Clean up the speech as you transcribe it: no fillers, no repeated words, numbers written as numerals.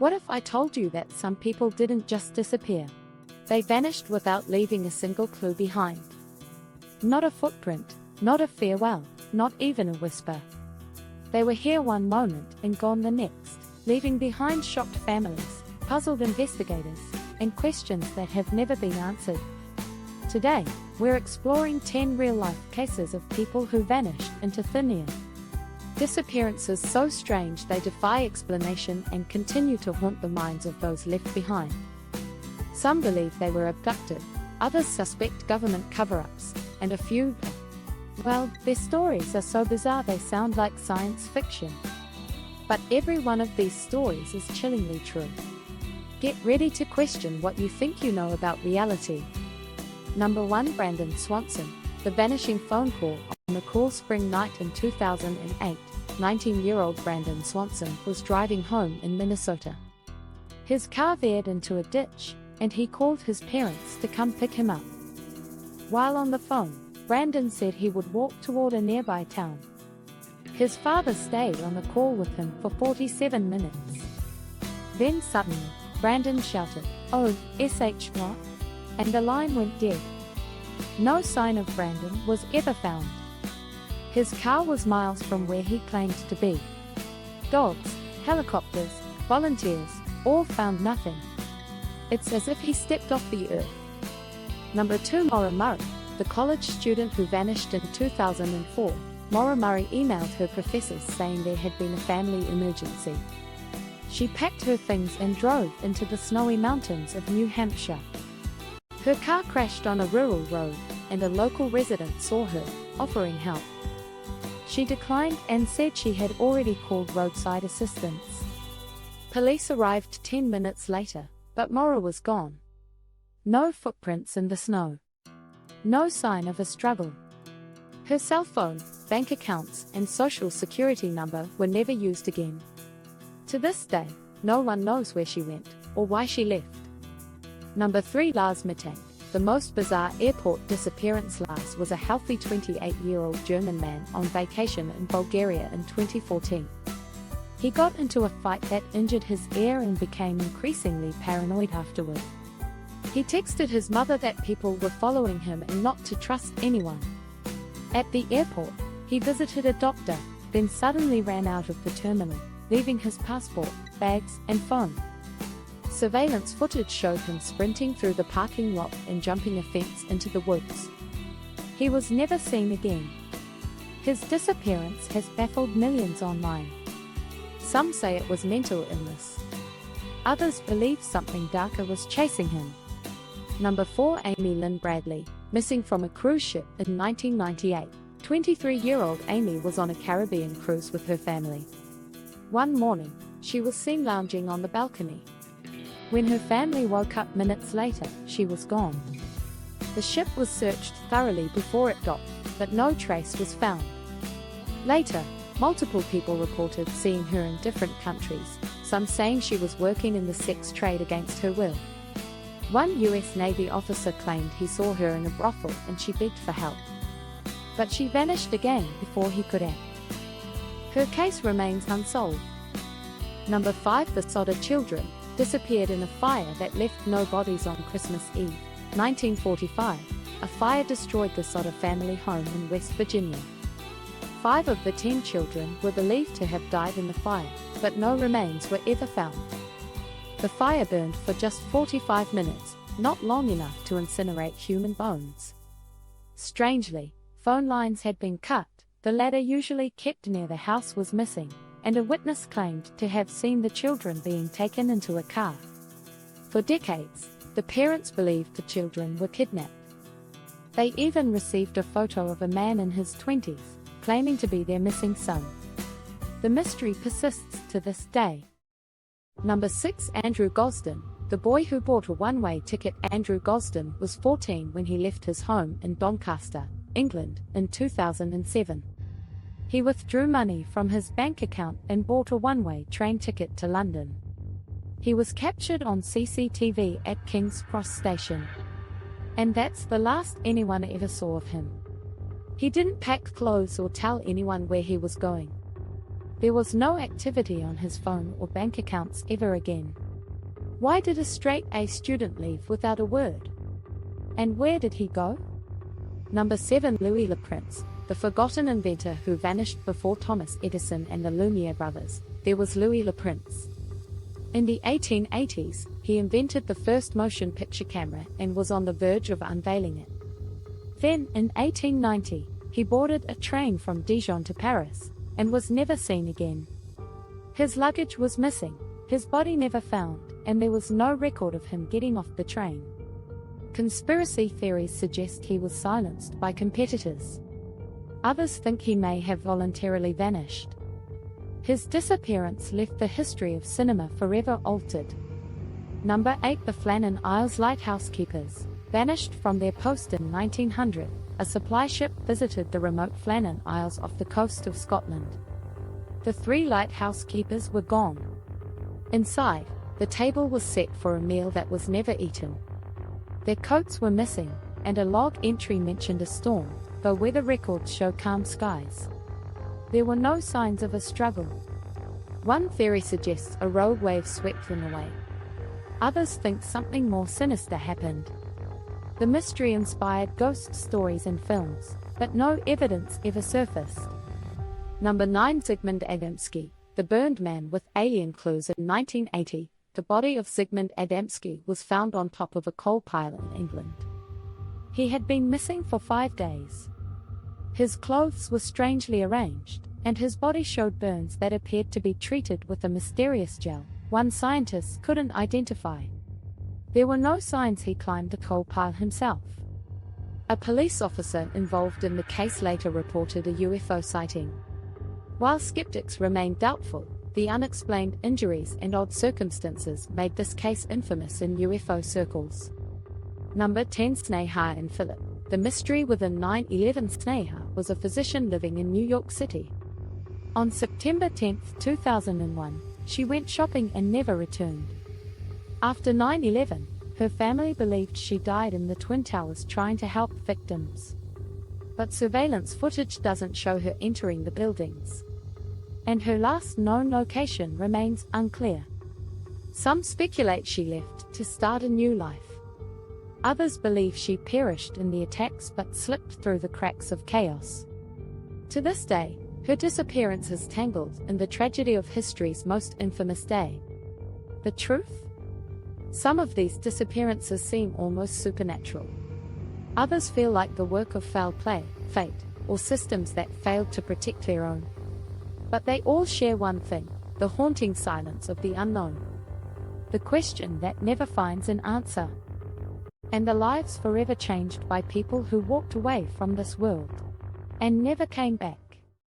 What if I told you that some people didn't just disappear? They vanished without leaving a single clue behind. Not a footprint, not a farewell, not even a whisper. They were here one moment and gone the next, leaving behind shocked families, puzzled investigators, and questions that have never been answered. Today, we're exploring 10 real-life cases of people who vanished into thin air. Disappearances so strange they defy explanation and continue to haunt the minds of those left behind. Some believe they were abducted, others suspect government cover-ups, and a few, well, their stories are so bizarre they sound like science fiction. But every one of these stories is chillingly true. Get ready to question what you think you know about reality. Number 1. Brandon Swanson, the vanishing phone call. On a cool spring night in 2008, 19-year-old Brandon Swanson was driving home in Minnesota. His car veered into a ditch, and he called his parents to come pick him up. While on the phone, Brandon said he would walk toward a nearby town. His father stayed on the call with him for 47 minutes. Then suddenly, Brandon shouted, "Oh, SH what?" and the line went dead. No sign of Brandon was ever found. His car was miles from where he claimed to be. Dogs, helicopters, volunteers, all found nothing. It's as if he stepped off the earth. Number 2. Maura Murray, the college student who vanished in 2004. Maura Murray emailed her professors saying there had been a family emergency. She packed her things and drove into the snowy mountains of New Hampshire. Her car crashed on a rural road, and a local resident saw her, offering help. She declined and said she had already called roadside assistance. Police arrived 10 minutes later, but Maura was gone. No footprints in the snow. No sign of a struggle. Her cell phone, bank accounts, and social security number were never used again. To this day, no one knows where she went, or why she left. Number 3. Lars Mittag, the most bizarre airport disappearance. Lars was a healthy 28-year-old German man on vacation in Bulgaria in 2014. He got into a fight that injured his ear and became increasingly paranoid afterward. He texted his mother that people were following him and not to trust anyone. At the airport, he visited a doctor, then suddenly ran out of the terminal, leaving his passport, bags, and phone. Surveillance footage showed him sprinting through the parking lot and jumping a fence into the woods. He was never seen again. His disappearance has baffled millions online. Some say it was mental illness. Others believe something darker was chasing him. Number 4. Amy Lynn Bradley, missing from a cruise ship in 1998. 23-year-old Amy was on a Caribbean cruise with her family. One morning, she was seen lounging on the balcony. When her family woke up minutes later, she was gone. The ship was searched thoroughly before it docked, but no trace was found. Later, multiple people reported seeing her in different countries, some saying she was working in the sex trade against her will. One US Navy officer claimed he saw her in a brothel and she begged for help. But she vanished again before he could act. Her case remains unsolved. Number 5. The Sodder children disappeared in a fire that left no bodies on Christmas Eve, 1945. A fire destroyed the Sodder family home in West Virginia. 5 of the 10 children were believed to have died in the fire, but no remains were ever found. The fire burned for just 45 minutes, not long enough to incinerate human bones. Strangely, phone lines had been cut, the ladder usually kept near the house was missing, and a witness claimed to have seen the children being taken into a car. For decades, the parents believed the children were kidnapped. They even received a photo of a man in his 20s, claiming to be their missing son. The mystery persists to this day. Number 6. Andrew Gosden, the boy who bought a one-way ticket. Andrew Gosden was 14 when he left his home in Doncaster, England, in 2007. He withdrew money from his bank account and bought a one-way train ticket to London. He was captured on CCTV at King's Cross Station. And that's the last anyone ever saw of him. He didn't pack clothes or tell anyone where he was going. There was no activity on his phone or bank accounts ever again. Why did a straight-A student leave without a word? And where did he go? Number 7. Louis Le Prince, the forgotten inventor who vanished before Thomas Edison and the Lumiere brothers. There was Louis Le Prince. In the 1880s, he invented the first motion picture camera and was on the verge of unveiling it. Then, in 1890, he boarded a train from Dijon to Paris, and was never seen again. His luggage was missing, his body never found, and there was no record of him getting off the train. Conspiracy theories suggest he was silenced by competitors. Others think he may have voluntarily vanished. His disappearance left the history of cinema forever altered. Number 8. The Flannan Isles Lighthouse Keepers. Vanished from their post in 1900, a supply ship visited the remote Flannan Isles off the coast of Scotland. The 3 lighthouse keepers were gone. Inside, the table was set for a meal that was never eaten. Their coats were missing, and a log entry mentioned a storm, though weather records show calm skies. There were no signs of a struggle. One theory suggests a rogue wave swept them away. Others think something more sinister happened. The mystery inspired ghost stories and films, but no evidence ever surfaced. Number 9. Zygmunt Adamski, the burned man with alien clues. In 1980, the body of Zygmunt Adamski was found on top of a coal pile in England. He had been missing for 5 days. His clothes were strangely arranged, and his body showed burns that appeared to be treated with a mysterious gel one scientist couldn't identify. There were no signs he climbed the coal pile himself. A police officer involved in the case later reported a UFO sighting. While skeptics remained doubtful, the unexplained injuries and odd circumstances made this case infamous in UFO circles. Number 10. Sneha and Philip. The mystery within 9/11. Sneha was a physician living in New York City. On September 10, 2001, she went shopping and never returned. After 9/11, her family believed she died in the Twin Towers trying to help victims. But surveillance footage doesn't show her entering the buildings. And her last known location remains unclear. Some speculate she left to start a new life. Others believe she perished in the attacks but slipped through the cracks of chaos. To this day, her disappearance is tangled in the tragedy of history's most infamous day. The truth? Some of these disappearances seem almost supernatural. Others feel like the work of foul play, fate, or systems that failed to protect their own. But they all share one thing: the haunting silence of the unknown. The question that never finds an answer. And the lives forever changed by people who walked away from this world and never came back.